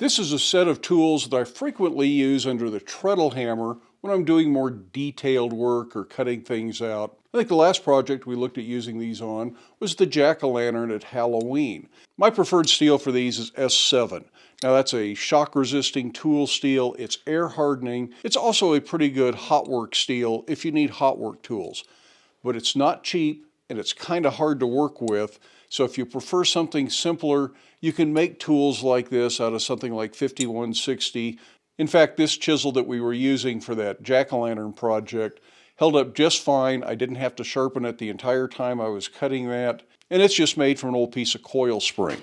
This is a set of tools that I frequently use under the treadle hammer when I'm doing more detailed work or cutting things out. I think the last project we looked at using these on was the jack-o'-lantern at Halloween. My preferred steel for these is S7. Now that's a shock-resisting tool steel. It's air hardening. It's also a pretty good hot work steel if you need hot work tools. But it's not cheap and it's kind of hard to work with. So if you prefer something simpler, you can make tools like this out of something like 5160. In fact, this chisel that we were using for that jack-o'-lantern project held up just fine. I didn't have to sharpen it the entire time I was cutting that. And it's just made from an old piece of coil spring.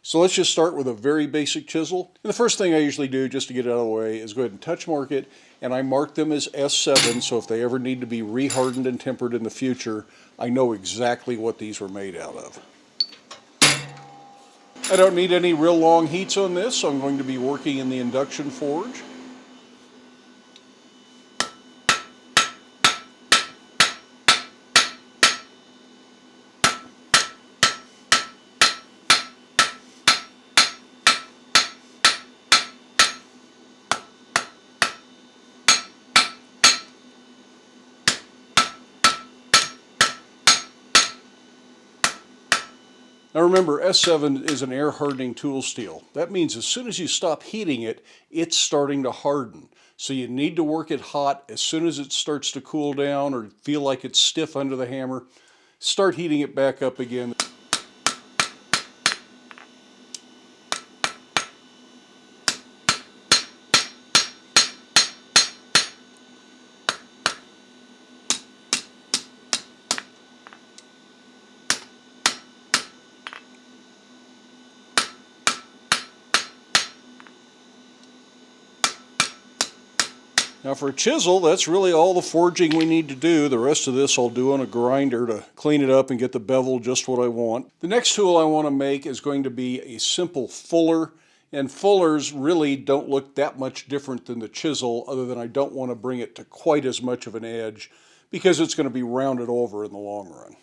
So let's just start with a very basic chisel. And the first thing I usually do just to get it out of the way is go ahead and touch mark it, and I mark them as S7, so if they ever need to be rehardened and tempered in the future, I know exactly what these were made out of. I don't need any real long heats on this, so I'm going to be working in the induction forge. Now remember, S7 is an air hardening tool steel. That means as soon as you stop heating it, it's starting to harden. So you need to work it hot. As soon as it starts to cool down or feel like it's stiff under the hammer, start heating it back up again. Now for a chisel, that's really all the forging we need to do. The rest of this I'll do on a grinder to clean it up and get the bevel just what I want. The next tool I want to make is going to be a simple fuller. And fullers really don't look that much different than the chisel, other than I don't want to bring it to quite as much of an edge because it's going to be rounded over in the long run.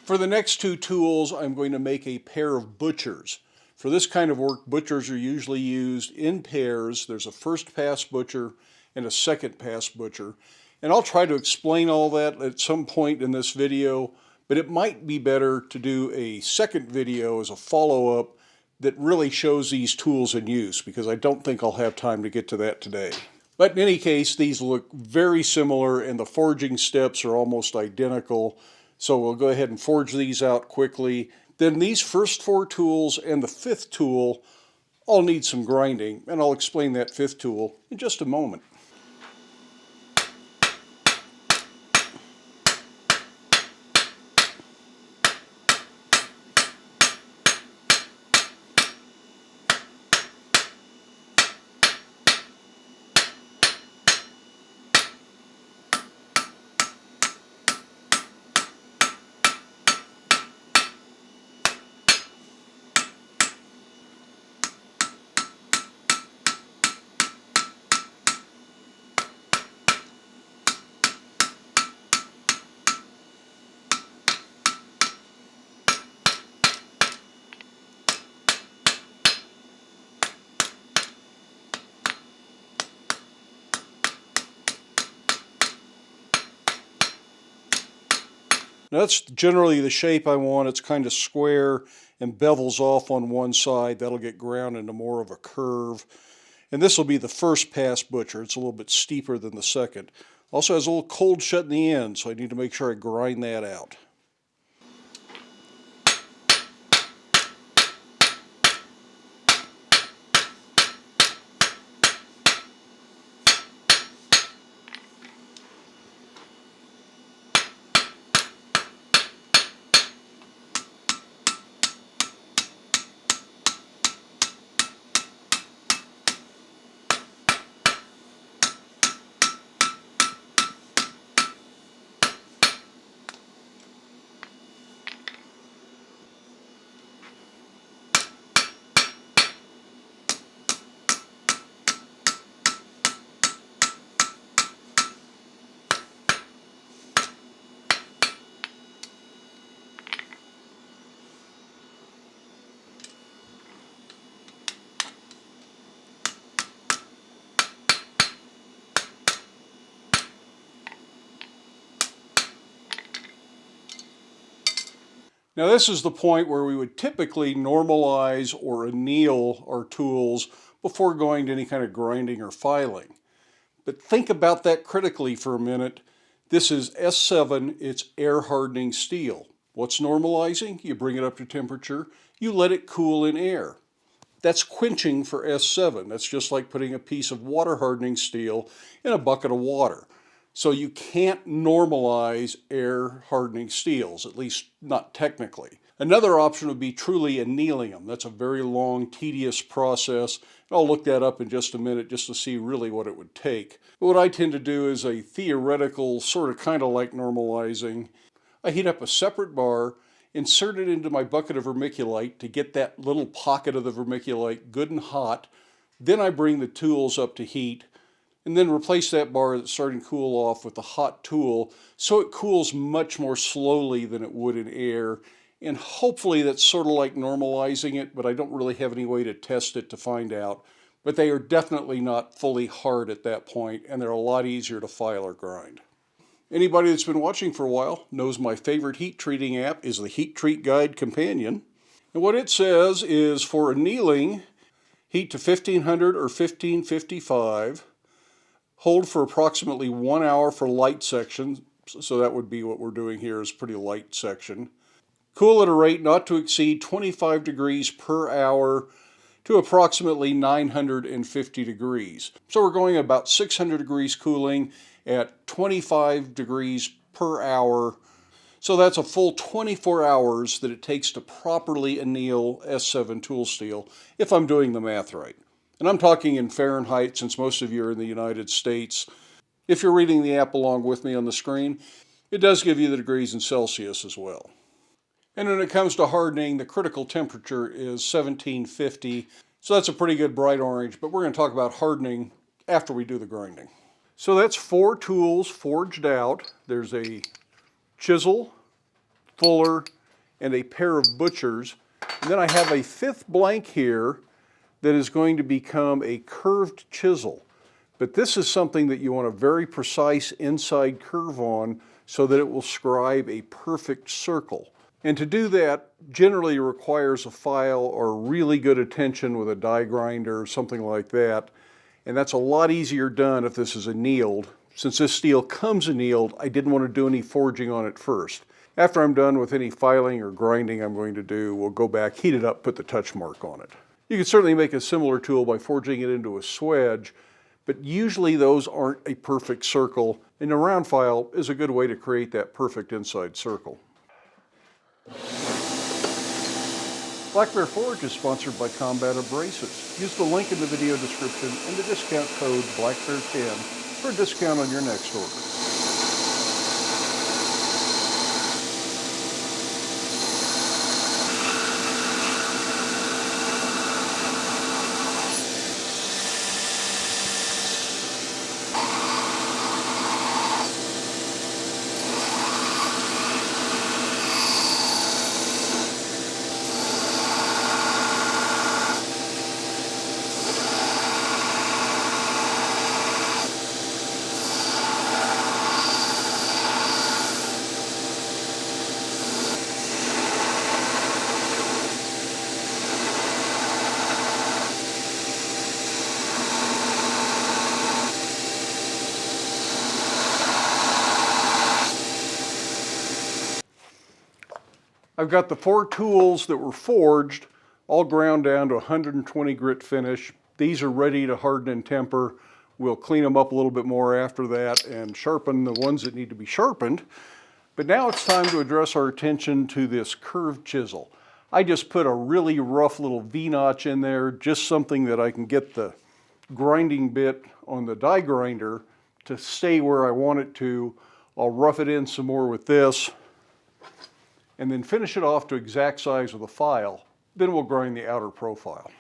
For the next two tools, I'm going to make a pair of butchers. For this kind of work, butchers are usually used in pairs. There's a first pass butcher and a second pass butcher. And I'll try to explain all that at some point in this video, but it might be better to do a second video as a follow-up that really shows these tools in use, because I don't think I'll have time to get to that today. But in any case, these look very similar and the forging steps are almost identical. So we'll go ahead and forge these out quickly. Then these first four tools and the fifth tool all need some grinding, and I'll explain that fifth tool in just a moment. Now that's generally the shape I want. It's kind of square and bevels off on one side. That'll get ground into more of a curve. And this will be the first pass butcher. It's a little bit steeper than the second. Also has a little cold shut in the end, so I need to make sure I grind that out. Now this is the point where we would typically normalize or anneal our tools before going to any kind of grinding or filing. But think about that critically for a minute. This is S7, it's air hardening steel. What's normalizing? You bring it up to temperature, you let it cool in air. That's quenching for S7. That's just like putting a piece of water hardening steel in a bucket of water. So you can't normalize air hardening steels, at least not technically. Another option would be truly annealing them. That's a very long, tedious process. I'll look that up in just a minute just to see really what it would take. But what I tend to do is a theoretical, sort of kind of like normalizing. I heat up a separate bar, insert it into my bucket of vermiculite to get that little pocket of the vermiculite good and hot. Then I bring the tools up to heat and then replace that bar that's starting to cool off with a hot tool so it cools much more slowly than it would in air. And hopefully that's sort of like normalizing it, but I don't really have any way to test it to find out. But they are definitely not fully hard at that point, and they're a lot easier to file or grind. Anybody that's been watching for a while knows my favorite heat treating app is the Heat Treat Guide Companion. And what it says is for annealing, heat to 1500 or 1555. Hold for approximately 1 hour for light section, so that would be what we're doing here is pretty light section. Cool at a rate not to exceed 25 degrees per hour to approximately 950 degrees. So we're going about 600 degrees cooling at 25 degrees per hour. So that's a full 24 hours that it takes to properly anneal S7 tool steel, if I'm doing the math right. And I'm talking in Fahrenheit since most of you are in the United States. If you're reading the app along with me on the screen, it does give you the degrees in Celsius as well. And when it comes to hardening, the critical temperature is 1750. So that's a pretty good bright orange, but we're going to talk about hardening after we do the grinding. So that's 4 tools forged out. There's a chisel, fuller, and a pair of butchers. And then I have a 5th blank here that is going to become a curved chisel. But this is something that you want a very precise inside curve on so that it will scribe a perfect circle. And to do that generally requires a file or really good attention with a die grinder or something like that. And that's a lot easier done if this is annealed. Since this steel comes annealed, I didn't want to do any forging on it first. After I'm done with any filing or grinding I'm going to do, we'll go back, heat it up, put the touch mark on it. You can certainly make a similar tool by forging it into a swedge, but usually those aren't a perfect circle, and a round file is a good way to create that perfect inside circle. Black Bear Forge is sponsored by Combat Abrasives. Use the link in the video description and the discount code BlackBear10 for a discount on your next order. I've got the 4 tools that were forged, all ground down to 120 grit finish. These are ready to harden and temper. We'll clean them up a little bit more after that and sharpen the ones that need to be sharpened. But now it's time to address our attention to this curved chisel. I just put a really rough little V-notch in there, just something that I can get the grinding bit on the die grinder to stay where I want it to. I'll rough it in some more with this, and then finish it off to exact size with a file. Then we'll grind the outer profile.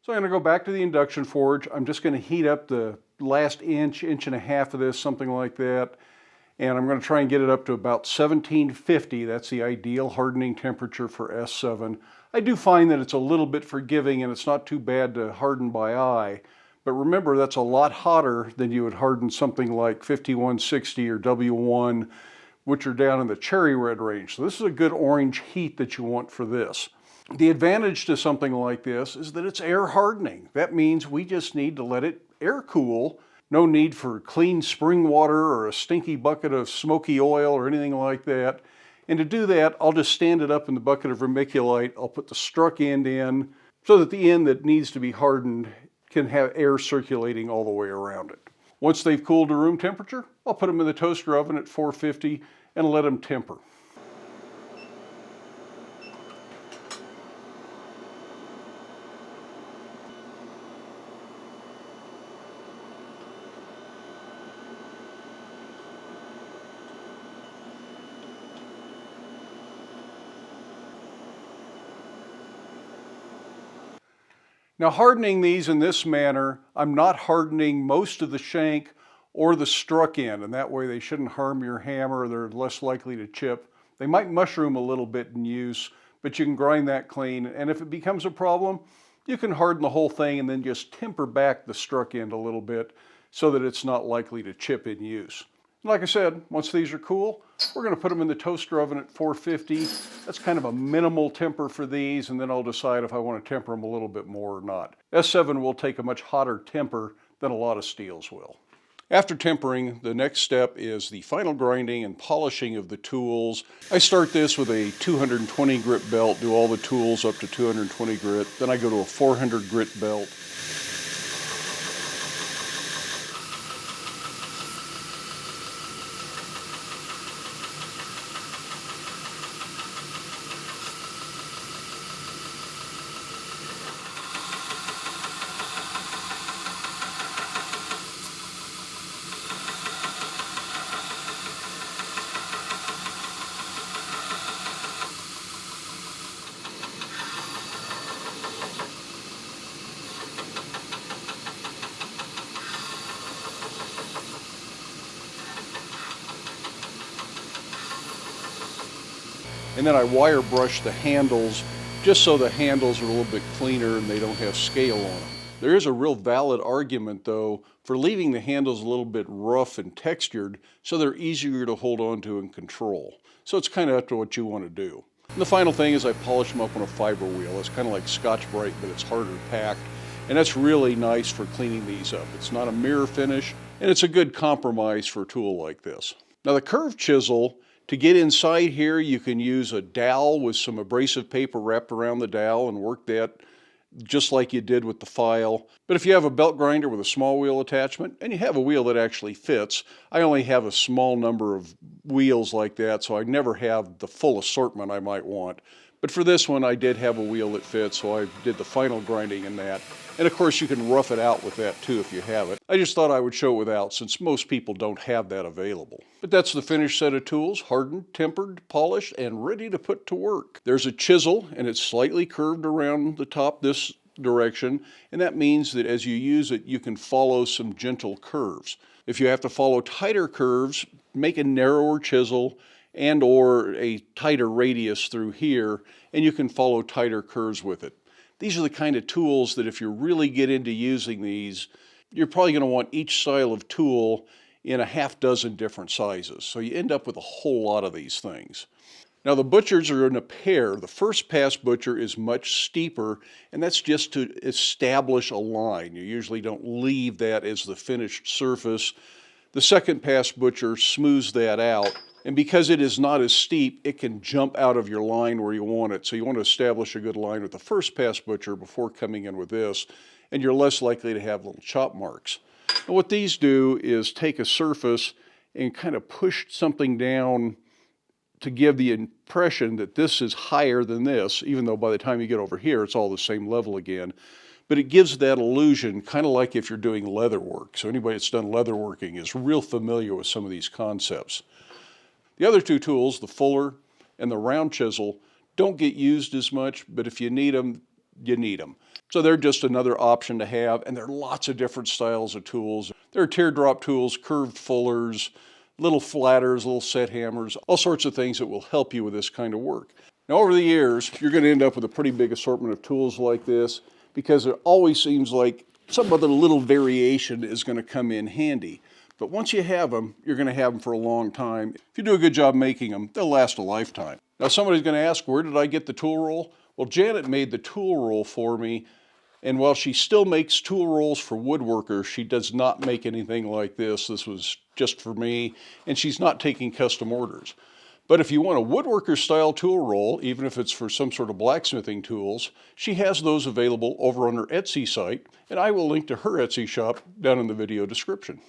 So I'm going to go back to the induction forge. I'm just going to heat up the last inch, inch and a half of this, something like that. And I'm going to try and get it up to about 1750. That's the ideal hardening temperature for S7. I do find that it's a little bit forgiving and it's not too bad to harden by eye. But remember, that's a lot hotter than you would harden something like 5160 or W1, which are down in the cherry red range. So this is a good orange heat that you want for this. The advantage to something like this is that it's air hardening. That means we just need to let it air cool. No need for clean spring water or a stinky bucket of smoky oil or anything like that. And to do that, I'll just stand it up in the bucket of vermiculite. I'll put the struck end in so that the end that needs to be hardened can have air circulating all the way around it. Once they've cooled to room temperature, I'll put them in the toaster oven at 450 and let them temper. Now, hardening these in this manner, I'm not hardening most of the shank or the struck end, and that way they shouldn't harm your hammer. They're less likely to chip. They might mushroom a little bit in use, but you can grind that clean. And if it becomes a problem, you can harden the whole thing and then just temper back the struck end a little bit so that it's not likely to chip in use. Like I said, once these are cool, we're going to put them in the toaster oven at 450. That's kind of a minimal temper for these, and then I'll decide if I want to temper them a little bit more or not. S7 will take a much hotter temper than a lot of steels will. After tempering, the next step is the final grinding and polishing of the tools. I start this with a 220 grit belt, do all the tools up to 220 grit. Then I go to a 400 grit belt. And then I wire brush the handles just so the handles are a little bit cleaner and they don't have scale on them. There is a real valid argument though for leaving the handles a little bit rough and textured so they're easier to hold on to and control. So it's kind of up to what you want to do. And the final thing is I polish them up on a fiber wheel. It's kind of like Scotch-Brite, but it's harder packed. And that's really nice for cleaning these up. It's not a mirror finish, and it's a good compromise for a tool like this. Now the curved chisel, to get inside here, you can use a dowel with some abrasive paper wrapped around the dowel and work that just like you did with the file. But if you have a belt grinder with a small wheel attachment, and you have a wheel that actually fits, I only have a small number of wheels like that, so I never have the full assortment I might want. But for this one, I did have a wheel that fits, so I did the final grinding in that. And of course, you can rough it out with that too if you have it. I just thought I would show it without, since most people don't have that available. But that's the finished set of tools, hardened, tempered, polished, and ready to put to work. There's a chisel, and it's slightly curved around the top this direction, and that means that as you use it, you can follow some gentle curves. If you have to follow tighter curves, make a narrower chisel and or a tighter radius through here, and you can follow tighter curves with it. These are the kind of tools that if you really get into using these, you're probably going to want each style of tool in a half dozen different sizes. So you end up with a whole lot of these things. Now the butchers are in a pair. The first pass butcher is much steeper, and that's just to establish a line. You usually don't leave that as the finished surface. The second pass butcher smooths that out, and because it is not as steep, it can jump out of your line where you want it. So you want to establish a good line with the first pass butcher before coming in with this, and you're less likely to have little chop marks. And what these do is take a surface and kind of push something down to give the impression that this is higher than this, even though by the time you get over here, it's all the same level again. But it gives that illusion, kind of like if you're doing leather work. So anybody that's done leather working is real familiar with some of these concepts. The other two tools, the fuller and the round chisel, don't get used as much, but if you need them, you need them. So they're just another option to have, and there are lots of different styles of tools. There are teardrop tools, curved fullers, little flatters, little set hammers, all sorts of things that will help you with this kind of work. Now over the years, you're going to end up with a pretty big assortment of tools like this because it always seems like some other little variation is going to come in handy. But once you have them, you're going to have them for a long time. If you do a good job making them, they'll last a lifetime. Now somebody's going to ask, where did I get the tool roll? Well, Janet made the tool roll for me. And while she still makes tool rolls for woodworkers, she does not make anything like this. This was just for me, and she's not taking custom orders. But if you want a woodworker style tool roll, even if it's for some sort of blacksmithing tools, she has those available over on her Etsy site, and I will link to her Etsy shop down in the video description.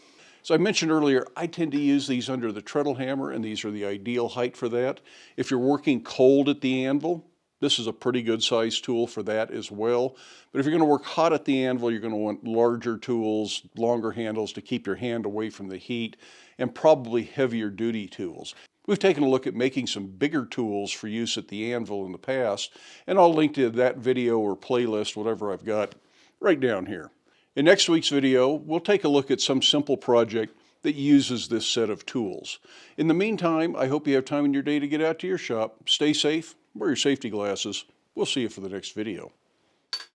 As I mentioned earlier, I tend to use these under the treadle hammer, and these are the ideal height for that. If you're working cold at the anvil, this is a pretty good size tool for that as well. But if you're going to work hot at the anvil, you're going to want larger tools, longer handles to keep your hand away from the heat, and probably heavier duty tools. We've taken a look at making some bigger tools for use at the anvil in the past, and I'll link to that video or playlist, whatever I've got, right down here. In next week's video, we'll take a look at some simple project that uses this set of tools. In the meantime, I hope you have time in your day to get out to your shop. Stay safe. Wear your safety glasses. We'll see you for the next video.